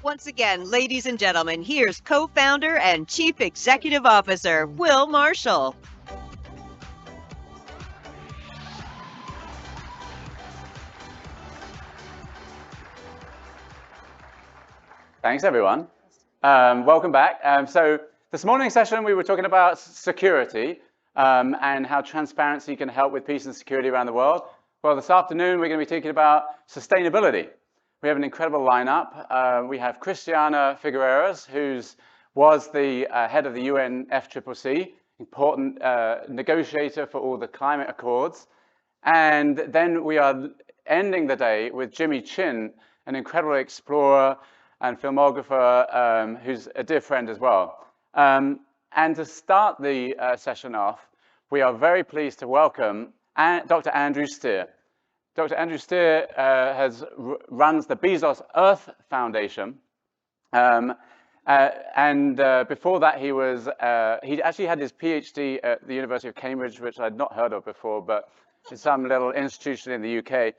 Once again, ladies and gentlemen, here's co-founder and Chief Executive Officer, Will Marshall. Thanks, everyone. Welcome back. So this morning's session, we were talking about security and how transparency can help with peace and security around the world. Well, this afternoon, we're going to be talking about sustainability. We have an incredible lineup. We have Christiana Figueres, who was the head of the UNFCCC, important negotiator for all the climate accords. And then we are ending the day with Jimmy Chin, an incredible explorer and filmographer who's a dear friend as well. And to start the session off, we are very pleased to welcome Dr. Andrew Steer. Dr. Andrew Steer runs the Bezos Earth Foundation. Before that, he actually had his PhD at the University of Cambridge, which I'd not heard of before, but it's some little institution in the UK.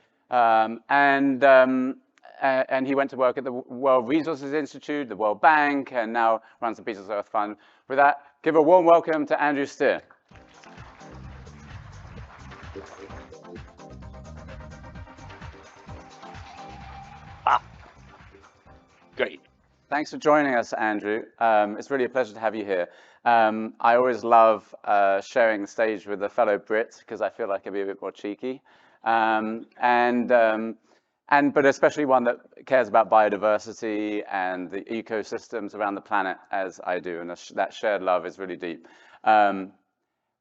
And he went to work at the World Resources Institute, the World Bank, and now runs the Bezos Earth Fund. With that, give a warm welcome to Andrew Steer. Great. Thanks for joining us, Andrew. It's really a pleasure to have you here. I always love sharing the stage with a fellow Brit because I feel like I can be a bit more cheeky. But especially one that cares about biodiversity and the ecosystems around the planet as I do, and that shared love is really deep. When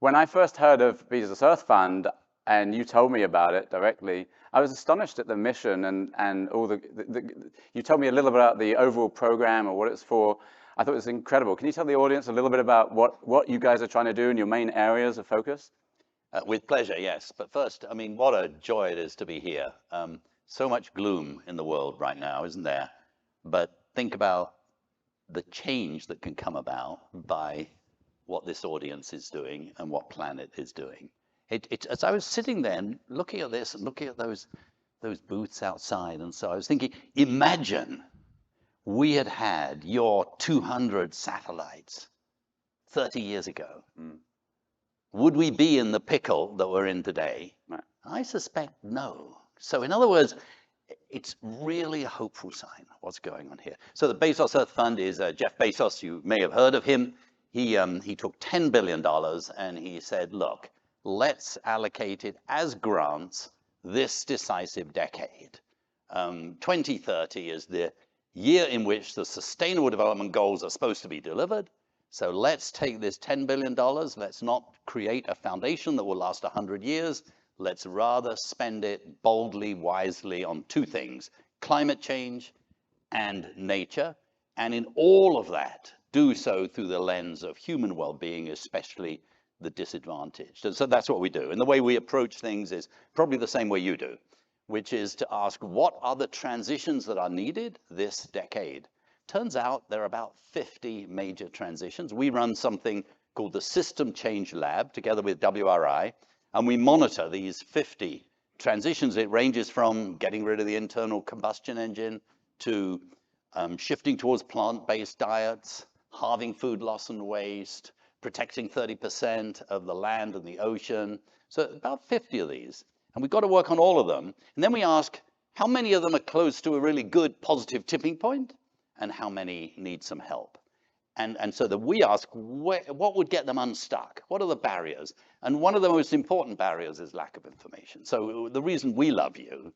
I first heard of Bezos Earth Fund, and you told me about it directly, I was astonished at the mission and all you told me a little bit about the overall program or what it's for. I thought it was incredible. Can you tell the audience a little bit about what you guys are trying to do and your main areas of focus? With pleasure, yes. But first, I mean, what a joy it is to be here. So much gloom in the world right now, isn't there? But think about the change that can come about by what this audience is doing and what Planet is doing. As I was sitting there and looking at this and looking at those booths outside, and so I was thinking, imagine we had your 200 satellites 30 years ago. Would we be in the pickle that we're in today? Right. I suspect no. So in other words, it's really a hopeful sign of what's going on here. So the Bezos Earth Fund is Jeff Bezos. You may have heard of him. He took $10 billion and he said, look, let's allocate it as grants this decisive decade. 2030 is the year in which the Sustainable Development Goals are supposed to be delivered. So let's take this $10 billion. Let's not create a foundation that will last 100 years. Let's rather spend it boldly, wisely on two things, climate change and nature. And in all of that, do so through the lens of human well-being, especially the disadvantaged. And so that's what we do. And the way we approach things is probably the same way you do, which is to ask what are the transitions that are needed this decade? Turns out there are about 50 major transitions. We run something called the System Change Lab together with WRI. And we monitor these 50 transitions. It ranges from getting rid of the internal combustion engine to shifting towards plant-based diets, halving food loss and waste, protecting 30% of the land and the ocean. So about 50 of these. And we've got to work on all of them. And then we ask, how many of them are close to a really good positive tipping point? And how many need some help? And so that we ask, what would get them unstuck? What are the barriers? And one of the most important barriers is lack of information. So the reason we love you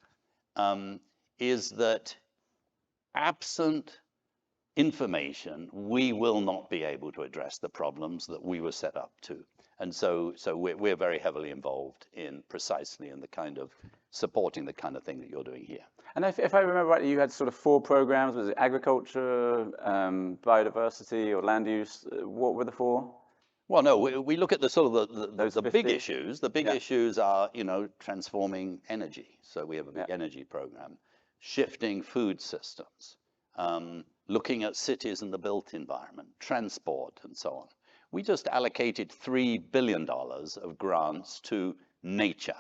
is that absent information, we will not be able to address the problems that we were set up to. And so we're very heavily involved in precisely in the kind of supporting the kind of thing that you're doing here. And if I remember rightly, you had sort of 4 programs. Was it agriculture, biodiversity, or land use? What were the 4? Well, no, we look at the sort of the big 50? issues. The big issues are, transforming energy. So we have a big energy program, shifting food systems, looking at cities and the built environment, transport, and so on. We just allocated $3 billion of grants to nature,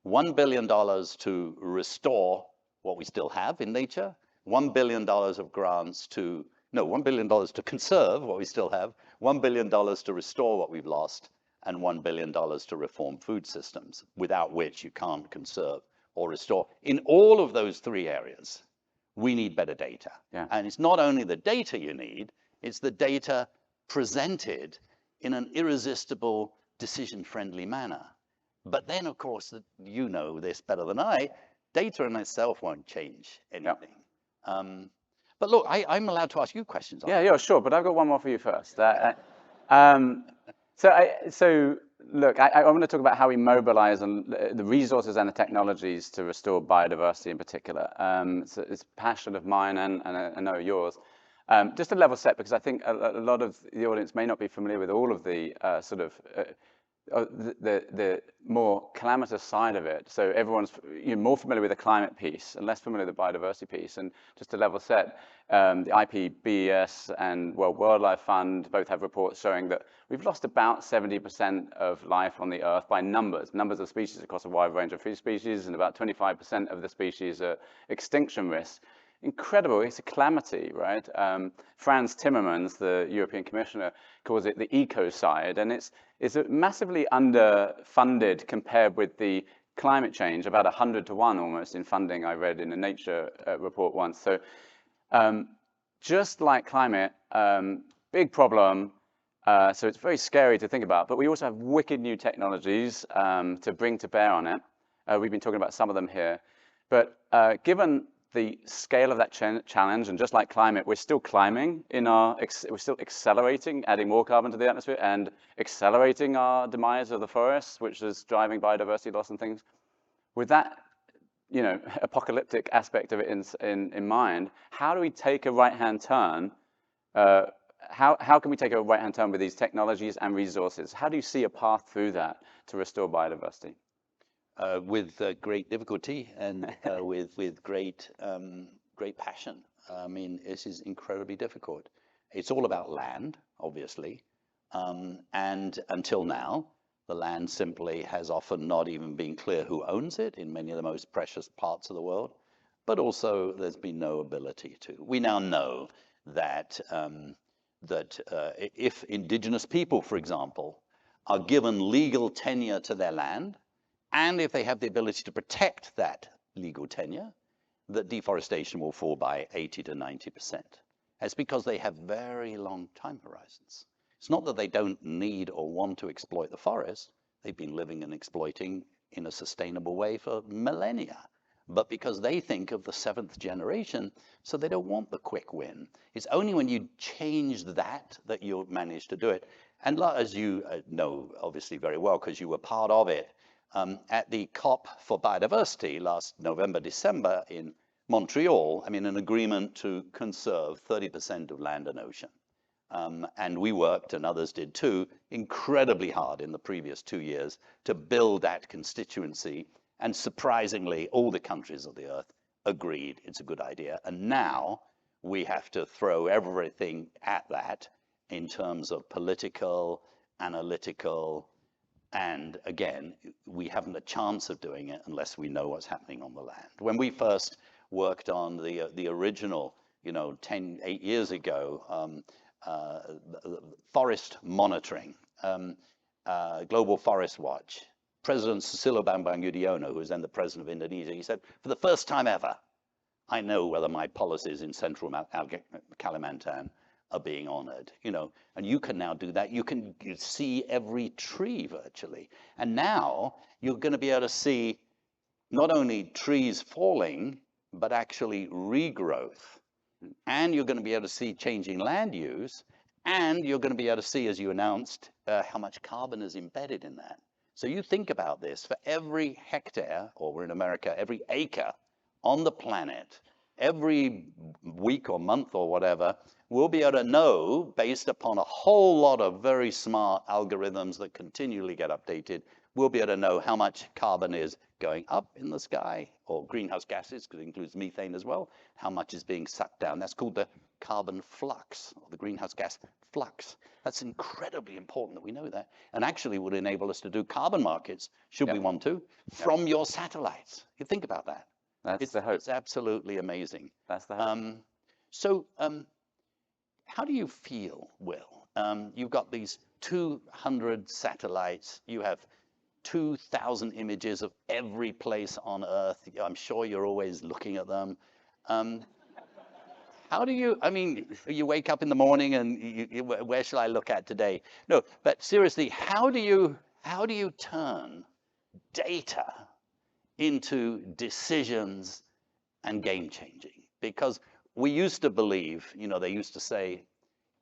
$1 billion to restore what we still have in nature, $1 billion of grants to, no, $1 billion to conserve what we still have, $1 billion to restore what we've lost, and $1 billion to reform food systems, without which you can't conserve or restore. In all of those three areas, we need better data. Yeah. And it's not only the data you need, it's the data presented in an irresistible, decision-friendly manner. But then, of course, you know this better than I, data in itself won't change anything. But look, I'm allowed to ask you questions. Yeah, sure. But I've got one more for you first. So look, I want to talk about how we mobilize the resources and the technologies to restore biodiversity in particular. So it's a passion of mine and I know yours. Just a level set, because I think a lot of the audience may not be familiar with all of the the more calamitous side of it. So everyone's more familiar with the climate piece and less familiar with the biodiversity piece. And just to level set, the IPBES and World Wildlife Fund both have reports showing that we've lost about 70% of life on the Earth by numbers of species across a wide range of fish species, and about 25% of the species are extinction risk. Incredible, it's a calamity, right? Frans Timmermans, the European Commissioner, calls it the ecocide, and it's massively underfunded compared with the climate change, about 100 to 1 almost in funding I read in a Nature report once. So just like climate, big problem, so it's very scary to think about, but we also have wicked new technologies to bring to bear on it. We've been talking about some of them here, but given the scale of that challenge, and just like climate, we're still climbing we're still accelerating, adding more carbon to the atmosphere and accelerating our demise of the forests, which is driving biodiversity loss and things. With that, apocalyptic aspect of it in mind, how do we take a right-hand turn? How can we take a right-hand turn with these technologies and resources? How do you see a path through that to restore biodiversity? With great difficulty and with great passion. I mean, this is incredibly difficult. It's all about land, obviously, and until now, the land simply has often not even been clear who owns it in many of the most precious parts of the world, but also there's been no ability to. We now know that if indigenous people, for example, are given legal tenure to their land, and if they have the ability to protect that legal tenure, that deforestation will fall by 80 to 90%. That's because they have very long time horizons. It's not that they don't need or want to exploit the forest. They've been living and exploiting in a sustainable way for millennia. But because they think of the 7th generation, so they don't want the quick win. It's only when you change that you'll manage to do it. And as you know, obviously very well, because you were part of it, at the COP for Biodiversity last November, December in Montreal, I mean, an agreement to conserve 30% of land and ocean. And we worked, and others did too, incredibly hard in the previous 2 years to build that constituency. And surprisingly, all the countries of the earth agreed it's a good idea. And now we have to throw everything at that in terms of political, analytical, and again, we haven't a chance of doing it unless we know what's happening on the land. When we first worked on the original, 8 years ago, forest monitoring, Global Forest Watch, President Susilo Bambang Yudhoyono, who was then the president of Indonesia, he said, for the first time ever, I know whether my policies in central Kalimantan are being honored, and you can now do that. You can see every tree virtually. And now you're going to be able to see not only trees falling, but actually regrowth. And you're going to be able to see changing land use. And you're going to be able to see, as you announced, how much carbon is embedded in that. So you think about this, for every hectare, or we're in America, every acre on the planet, every week or month or whatever, we'll be able to know, based upon a whole lot of very smart algorithms that continually get updated, we'll be able to know how much carbon is going up in the sky, or greenhouse gases, because it includes methane as well, how much is being sucked down. That's called the carbon flux, or the greenhouse gas flux. That's incredibly important that we know that, and actually would enable us to do carbon markets, should we want to, from your satellites. You think about that. That's the hope. It's absolutely amazing. That's the hope. So how do you feel, Will? You've got these 200 satellites. You have 2,000 images of every place on Earth. I'm sure you're always looking at them. How do you, I mean, you wake up in the morning and where shall I look at today? No, but seriously, how do you turn data into decisions and game changing? Because we used to believe, they used to say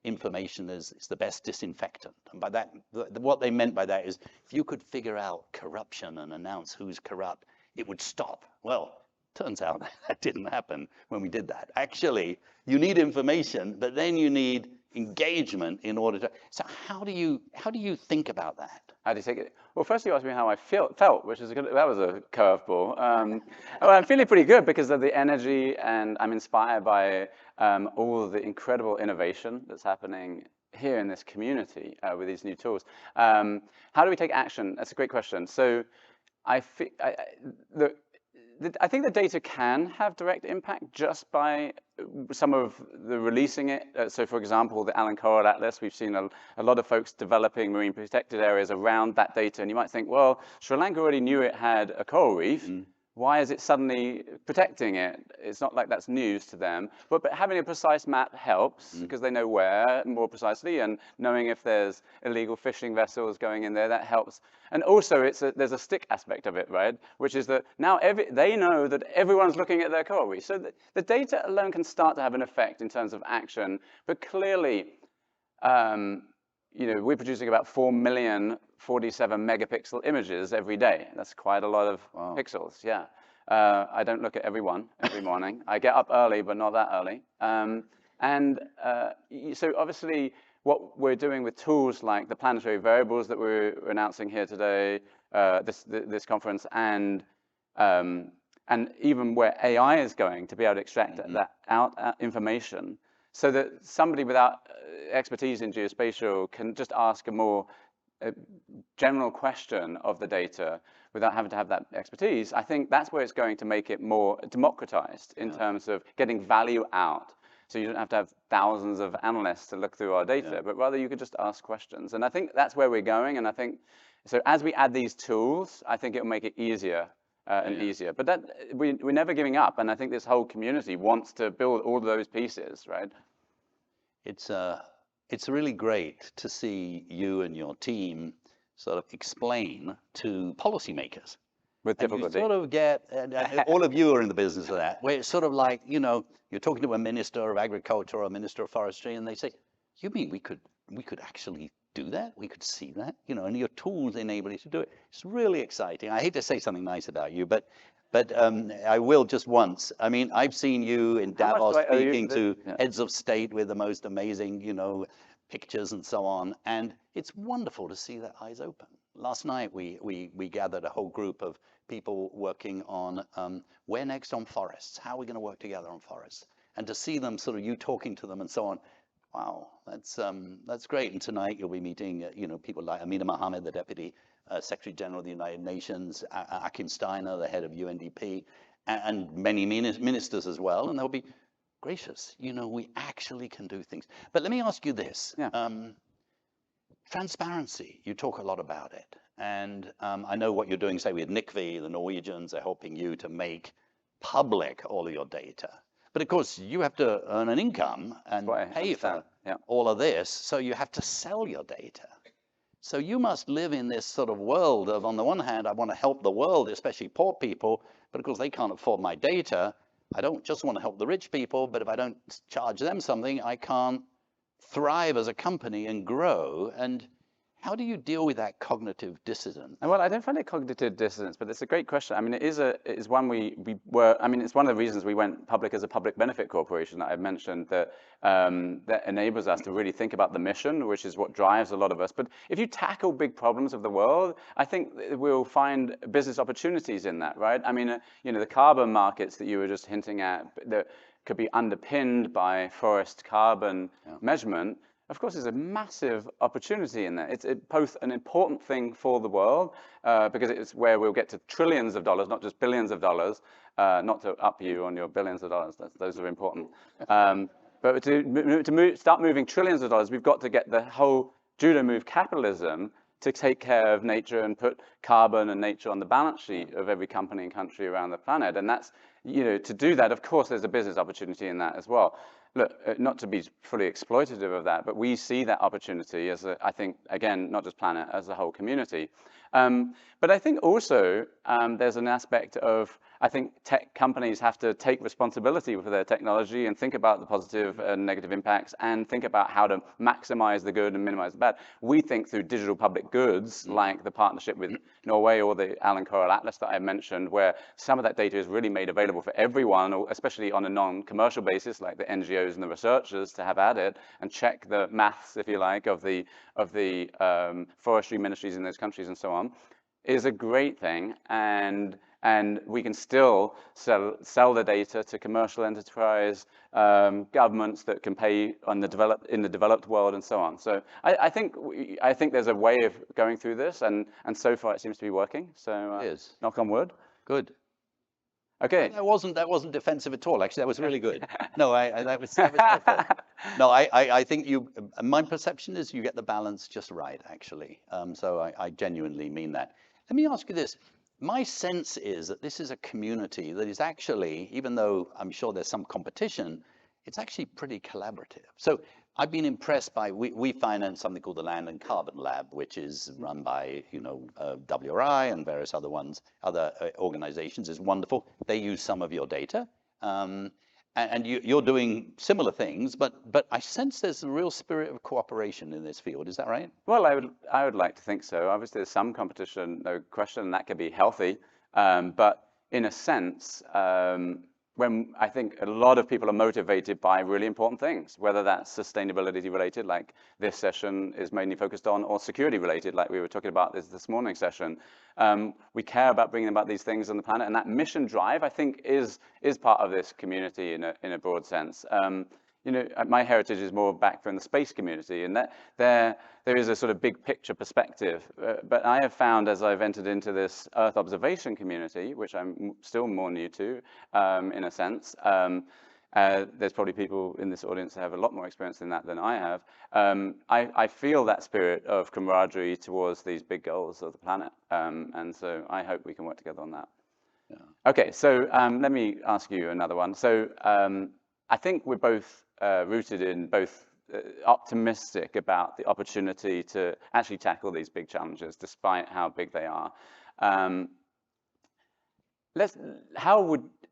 information is the best disinfectant. And by that, what they meant by that is if you could figure out corruption and announce who's corrupt, it would stop. Well, turns out that didn't happen when we did that. Actually, you need information, but then you need engagement in order to. So how do you think about that? How do you take it? Well, first you asked me how I felt, which is that was a curveball. Well, I'm feeling pretty good because of the energy, and I'm inspired by all of the incredible innovation that's happening here in this community with these new tools. How do we take action? That's a great question. So I think the data can have direct impact just by some of the releasing it. So for example, the Alan Coral Atlas, we've seen a lot of folks developing marine protected areas around that data. And you might think, well, Sri Lanka already knew it had a coral reef. Why is it suddenly protecting it? It's not like that's news to them. But having a precise map helps because they know where more precisely, and knowing if there's illegal fishing vessels going in there, that helps. And also there's a stick aspect of it, right? Which is that now they know that everyone's looking at their coral reef. So the data alone can start to have an effect in terms of action. But clearly, we're producing about 4 million 47 megapixel images every day. That's quite a lot of pixels, yeah. I don't look at every one every morning. I get up early, but not that early. So obviously, what we're doing with tools like the planetary variables that we're announcing here today, this conference, and even where AI is going to be able to extract that information, so that somebody without expertise in geospatial can just ask a general question of the data without having to have that expertise. I think that's where it's going to make it more democratized in terms of getting value out. So you don't have to have thousands of analysts to look through our data, but rather you could just ask questions. And I think that's where we're going. And I think, so as we add these tools, I think it will make it easier and easier. But we're never giving up. And I think this whole community wants to build all of those pieces, right? It's really great to see you and your team sort of explain to policymakers. With difficulty. You sort of get, and all of you are in the business of that, where it's sort of like, you're talking to a minister of agriculture or a minister of forestry, and they say, you mean we could actually do that? We could see that? And your tools enable you to do it. It's really exciting. I hate to say something nice about you, but I will just once. I mean, I've seen you in Davos speaking to heads of state with the most amazing, pictures and so on. And it's wonderful to see their eyes open. Last night, we gathered a whole group of people working on where next on forests. How are we going to work together on forests? And to see them, sort of you talking to them and so on. Wow, that's great. And tonight you'll be meeting, people like Amina Mohammed, the Deputy Secretary General of the United Nations, Achim Steiner, the head of UNDP, and many ministers as well. And they'll be gracious. We actually can do things. But let me ask you this. Yeah. Transparency, you talk a lot about it. And I know what you're doing, say, with NICV, the Norwegians are helping you to make public all of your data. But of course, you have to earn an income and pay for all of this. So you have to sell your data. So you must live in this sort of world of, on the one hand, I want to help the world, especially poor people, but of course they can't afford my data. I don't just want to help the rich people, but if I don't charge them something, I can't thrive as a company and grow. And how do you deal with that cognitive dissonance? Well, I don't find it cognitive dissonance, but it's a great question. I mean, it is one it's one of the reasons we went public as a public benefit corporation that I've mentioned, that enables us to really think about the mission, which is what drives a lot of us. But if you tackle big problems of the world, I think we'll find business opportunities in that, right? I mean, the carbon markets that you were just hinting at that could be underpinned by forest carbon measurement. of course, there's a massive opportunity in that. It's both an important thing for the world, because it's where we'll get to trillions of dollars, not just billions of dollars, not to up you on your billions of dollars, those are important. But to start moving trillions of dollars, we've got to get the whole judo move capitalism to take care of nature and put carbon and nature on the balance sheet of every company and country around the planet. And that's, to do that, of course, there's a business opportunity in that as well. Look, not to be fully exploitative of that, but we see that opportunity as, I think, again, not just planet, as a whole community. But I think also there's an aspect of, I think tech companies have to take responsibility for their technology and think about the positive and negative impacts and think about how to maximize the good and minimize the bad. We think through digital public goods, like the partnership with Norway or the Alan Coral Atlas that I mentioned, where some of that data is really made available for everyone, or especially on a non-commercial basis, like the NGOs and the researchers to have at it and check the maths, if you like, of the forestry ministries in those countries and so on, is a great thing. And we can still sell the data to commercial enterprise, governments that can pay in the developed world, and so on. So I think there's a way of going through this, and so far it seems to be working. So knock on wood. Good. Okay. That wasn't defensive at all. Actually, that was really good. No, that was helpful. No, I think my perception is you get the balance just right, actually. So I genuinely mean that. Let me ask you this. My sense is that this is a community that is actually, even though I'm sure there's some competition, it's actually pretty collaborative. So I've been impressed by, we finance something called the Land and Carbon Lab, which is run by, WRI and various other organizations. It's wonderful. They use some of your data. And you're doing similar things, but I sense there's a real spirit of cooperation in this field. Is that right? Well, I would like to think so. Obviously, there's some competition, no question, and that can be healthy. But in a sense, when I think a lot of people are motivated by really important things, whether that's sustainability related, like this session is mainly focused on, or security related, like we were talking about this morning's session. We care about bringing about these things on the planet, and that mission drive, I think, is part of this community in a broad sense. My heritage is more back from the space community, and that there is a sort of big picture perspective. But I have found, as I've entered into this Earth observation community, which I'm still more new to, in a sense, there's probably people in this audience that have a lot more experience in that than I have. I feel that spirit of camaraderie towards these big goals of the planet, and so I hope we can work together on that. Yeah. Okay, so let me ask you another one. So I think we're both rooted in both optimistic about the opportunity to actually tackle these big challenges, despite how big they are.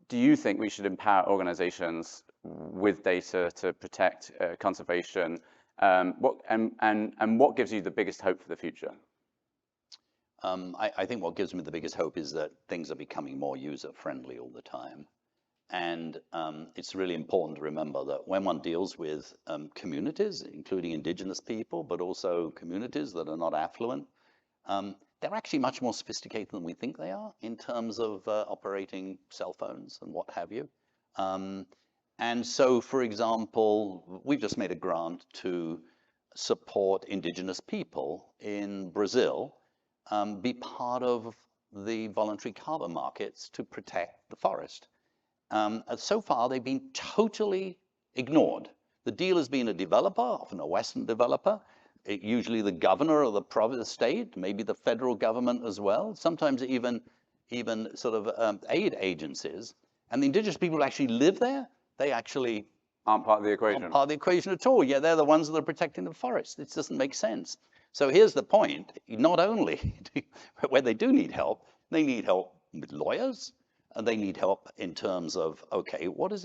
Do you think we should empower organizations with data to protect conservation? What gives you the biggest hope for the future? I think what gives me the biggest hope is that things are becoming more user-friendly all the time. And it's really important to remember that when one deals with communities, including indigenous people, but also communities that are not affluent, they're actually much more sophisticated than we think they are in terms of operating cell phones and what have you. And so, for example, we've just made a grant to support indigenous people in Brazil be part of the voluntary carbon markets to protect the forest. So far, they've been totally ignored. The deal has been a developer, often a Western developer, usually the governor of the province state, maybe the federal government as well, sometimes even sort of aid agencies. And the indigenous people who actually live there, they actually aren't part of the equation. Aren't part of the equation at all. Yeah, they're the ones that are protecting the forest. It doesn't make sense. So here's the point. Not only where they do need help, they need help with lawyers, and they need help in terms of, okay, what does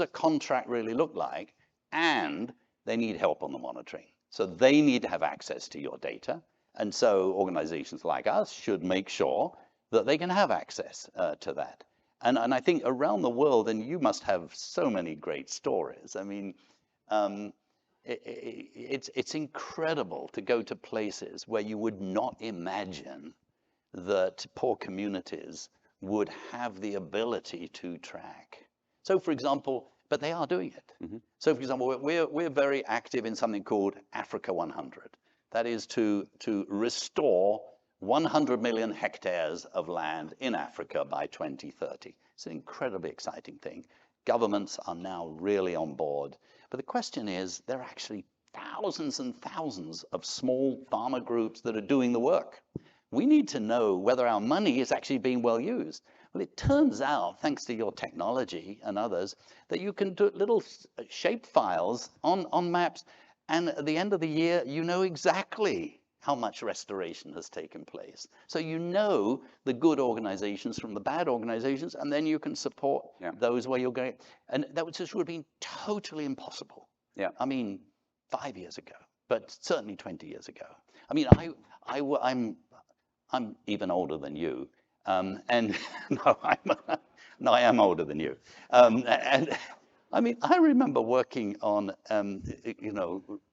a contract really look like? And they need help on the monitoring. So they need to have access to your data. And so organizations like us should make sure that they can have access to that. And I think around the world, and you must have so many great stories. I mean, it's incredible to go to places where you would not imagine that poor communities would have the ability to track. So, for example, but they are doing it. So, for example, we're very active in something called Africa 100. That is to restore 100 million hectares of land in Africa by 2030. It's an incredibly exciting thing. Governments are now really on board. But the question is, there are actually thousands and thousands of small farmer groups that are doing the work. We need to know whether our money is actually being well used. Well, it turns out, thanks to your technology and others, that you can do little shape files on maps, and at the end of the year, you know exactly how much restoration has taken place. So you know the good organizations from the bad organizations, and then you can support those where you're going. And that would have been totally impossible. Yeah. I mean, 5 years ago, but certainly 20 years ago. I mean, I'm even older than you, and no, I am older than you. And I mean, I remember working on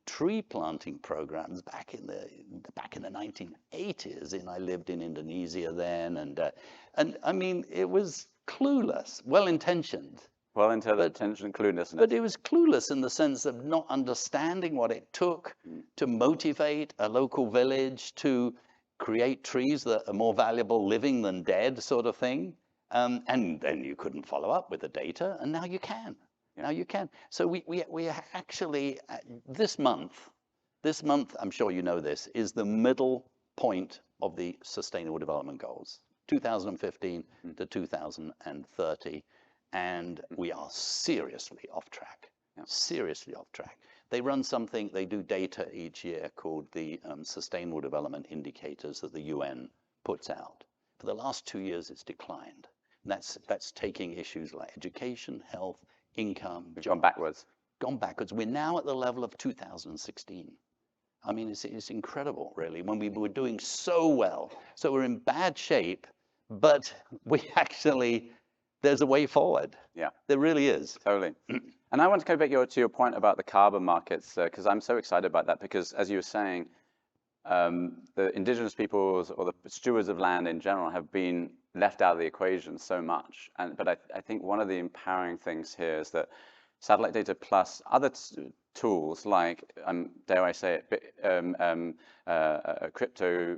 tree planting programs back in the 1980s, and I lived in Indonesia then, and I mean, it was clueless, well-intentioned. Well-intentioned cluelessness. But it was clueless in the sense of not understanding what it took to motivate a local village to create trees that are more valuable living than dead, sort of thing. And then you couldn't follow up with the data, and now you can. Now you can. So we actually, this month, I'm sure you know this, is the middle point of the Sustainable Development Goals, 2015 to 2030. And we are seriously off track, seriously off track. They run something, they do data each year called the Sustainable Development Indicators that the UN puts out. For the last 2 years, it's declined. And that's taking issues like education, health, income. We've gone backwards. Gone backwards. We're now at the level of 2016. I mean, it's incredible, really, when we were doing so well. So we're in bad shape, but we actually, there's a way forward. Yeah. There really is. Totally. And I want to go back to your point about the carbon markets, because I'm so excited about that, because as you were saying, the indigenous peoples or the stewards of land in general have been left out of the equation so much. But I think one of the empowering things here is that satellite data plus other tools like, dare I say it, crypto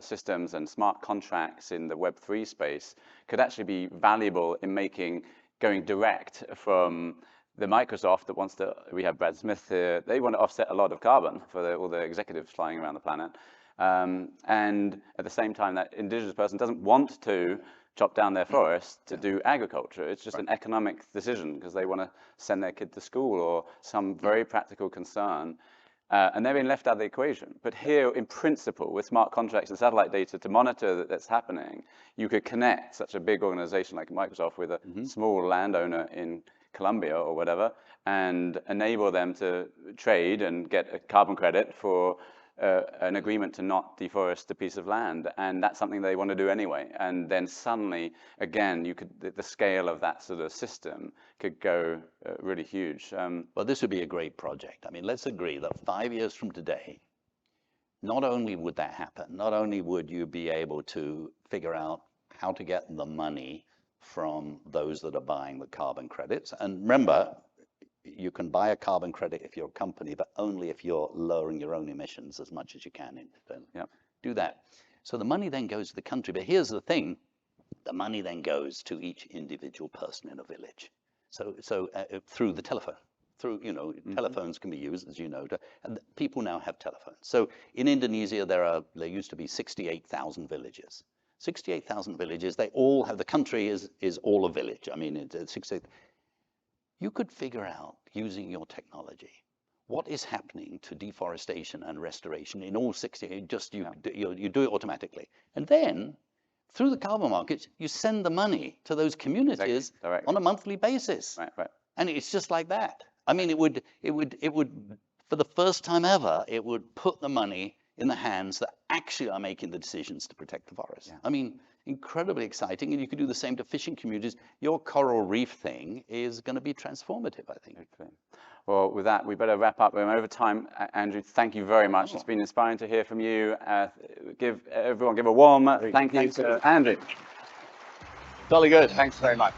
systems and smart contracts in the Web3 space could actually be valuable in going direct from the Microsoft that wants to, we have Brad Smith here, they want to offset a lot of carbon for all the executives flying around the planet. And at the same time, that indigenous person doesn't want to chop down their forest to do agriculture. It's just an economic decision because they want to send their kid to school or some very practical concern. And they've been left out of the equation. But here, in principle, with smart contracts and satellite data to monitor that that's happening, you could connect such a big organization like Microsoft with a small landowner in Colombia or whatever, and enable them to trade and get a carbon credit for an agreement to not deforest a piece of land. And that's something they want to do anyway. And then suddenly, again, the scale of that sort of system could go really huge. Well, this would be a great project. I mean, let's agree that 5 years from today, not only would that happen, not only would you be able to figure out how to get the money from those that are buying the carbon credits. And remember, you can buy a carbon credit if you're a company, but only if you're lowering your own emissions as much as you can. Do that. So the money then goes to the country. But here's the thing. The money then goes to each individual person in a village. So through the telephone. Telephones can be used, as you know, and people now have telephones. So in Indonesia, there used to be 68,000 villages. 68,000 villages, they all have, the country is all a village. I mean, it's 68. You could figure out, using your technology, what is happening to deforestation and restoration in all 68, just you do it automatically. And then, through the carbon markets, you send the money to those communities on a monthly basis. Right. And it's just like that. I mean, it would, for the first time ever, it would put the money in the hands that actually are making the decisions to protect the forest. Yeah. I mean, incredibly exciting, and you could do the same to fishing communities. Your coral reef thing is going to be transformative, I think. Okay. Well, with that, we better wrap up. We're over time. Andrew, thank you very much. It's been inspiring to hear from you. Give a warm thank you to Andrew. Jolly good. Thanks very much.